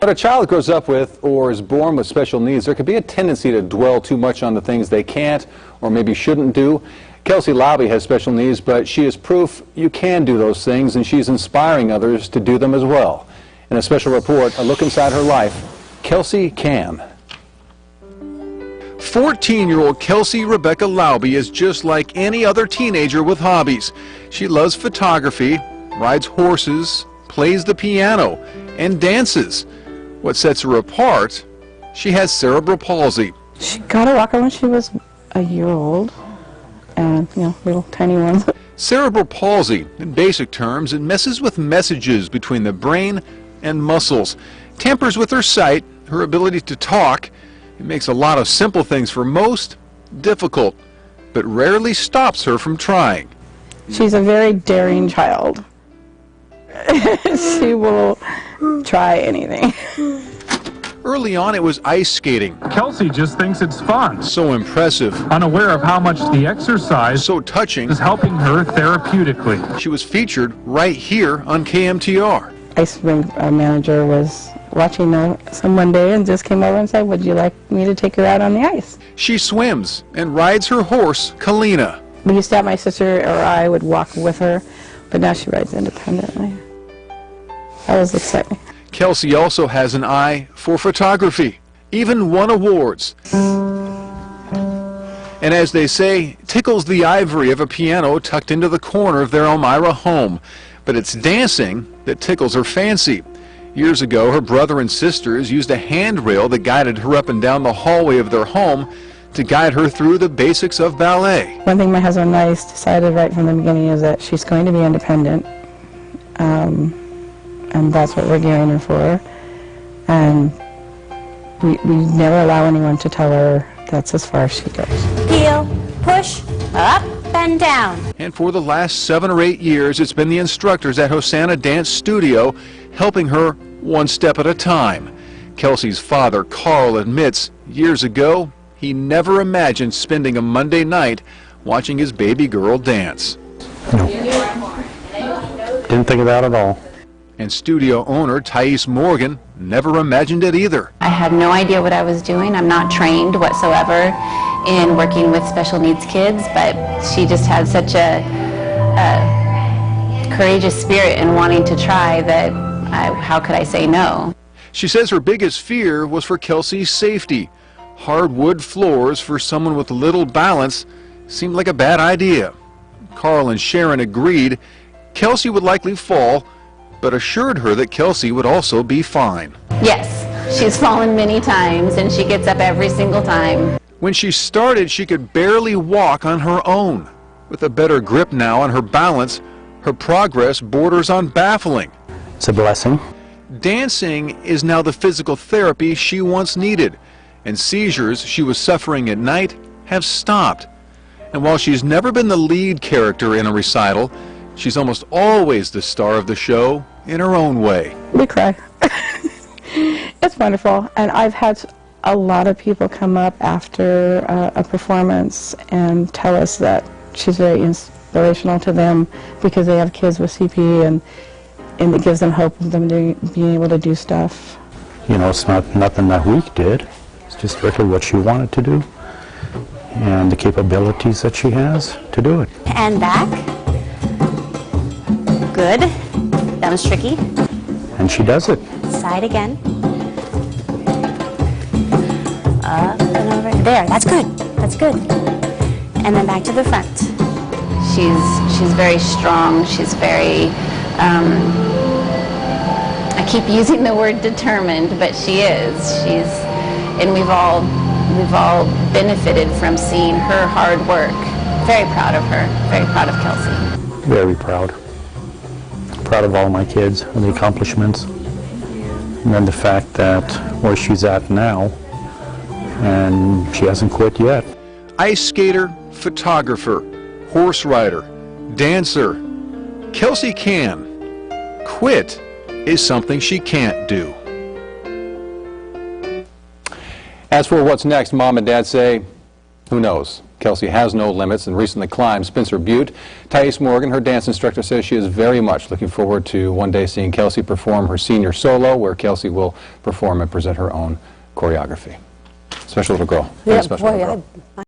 When a child grows up with or is born with special needs, there could be a tendency to dwell too much on the things they can't or maybe shouldn't do. Kelcie Laube has special needs, but she is proof you can do those things, and she's inspiring others to do them as well. In a special report, a look inside her life, Kelcie Can. 14-year-old Kelcie Rebecca Laube is just like any other teenager with hobbies. She loves photography, rides horses, plays the piano, and dances. What sets her apart, she has cerebral palsy. She got a walker when she was a year old, and, little tiny ones. Cerebral palsy, in basic terms, it messes with messages between the brain and muscles, tampers with her sight, her ability to talk. It makes a lot of simple things for most difficult, but rarely stops her from trying. She's a very daring child. She will try anything. Early on, it was ice skating. Kelcie just thinks it's fun. So impressive. Unaware of how much the exercise So touching. is helping her therapeutically. She was featured right here on KMTR. Ice rink manager was watching some one day and just came over and said, "Would you like me to take her out on the ice?" She swims and rides her horse, Kalina. We used to have my sister or I would walk with her, but now she rides independently. That was exciting. Kelcie also has an eye for photography, even won awards. And as they say, tickles the ivory of a piano tucked into the corner of their Elmira home. But it's dancing that tickles her fancy. Years ago, her brother and sisters used a handrail that guided her up and down the hallway of their home to guide her through the basics of ballet. One thing my husband and I decided right from the beginning is that she's going to be independent. And that's what we're gearing her for. And we never allow anyone to tell her that's as far as she goes. Heel, push, up and down. And for the last 7 or 8 years, it's been the instructors at Hosanna Dance Studio helping her one step at a time. Kelcie's father, Carl, admits years ago he never imagined spending a Monday night watching his baby girl dance. No. Didn't think of that at all. And studio owner Thais Morgan never imagined it either. I had no idea what I was doing. I'm not trained whatsoever in working with special needs kids, but she just had such a courageous spirit in wanting to try that how could I say no? She says her biggest fear was for Kelcie's safety. Hardwood floors for someone with little balance seemed like a bad idea. Carl and Sharon agreed Kelcie would likely fall, but assured her that Kelcie would also be fine. Yes, she's fallen many times and she gets up every single time. When she started, she could barely walk on her own. With a better grip now on her balance, her progress borders on baffling. It's a blessing. Dancing is now the physical therapy she once needed, and seizures she was suffering at night have stopped. And while she's never been the lead character in a recital, she's almost always the star of the show in her own way. We cry. It's wonderful, and I've had a lot of people come up after a performance and tell us that she's very inspirational to them because they have kids with CP, and it gives them hope of them being able to do stuff. It's not nothing that we did. It's just strictly what she wanted to do and the capabilities that she has to do it. And back. Good. That was tricky. And she does it. Side again. Up and over. There, that's good. That's good. And then back to the front. She's very strong. She's very, I keep using the word determined, but she is. And we've all benefited from seeing her hard work. Very proud of her. Very proud of Kelcie. Very proud. Proud of all my kids and the accomplishments, and then the fact that where she's at now, and she hasn't quit yet. Ice skater, photographer, horse rider, dancer. Kelcie Can. Quit is something she can't do. As for what's next, Mom and Dad say, who knows? Kelcie has no limits and recently climbed Spencer Butte. Thais Morgan, her dance instructor, says she is very much looking forward to one day seeing Kelcie perform her senior solo, where Kelcie will perform and present her own choreography. Special little girl. Very Yeah, special little boy, girl.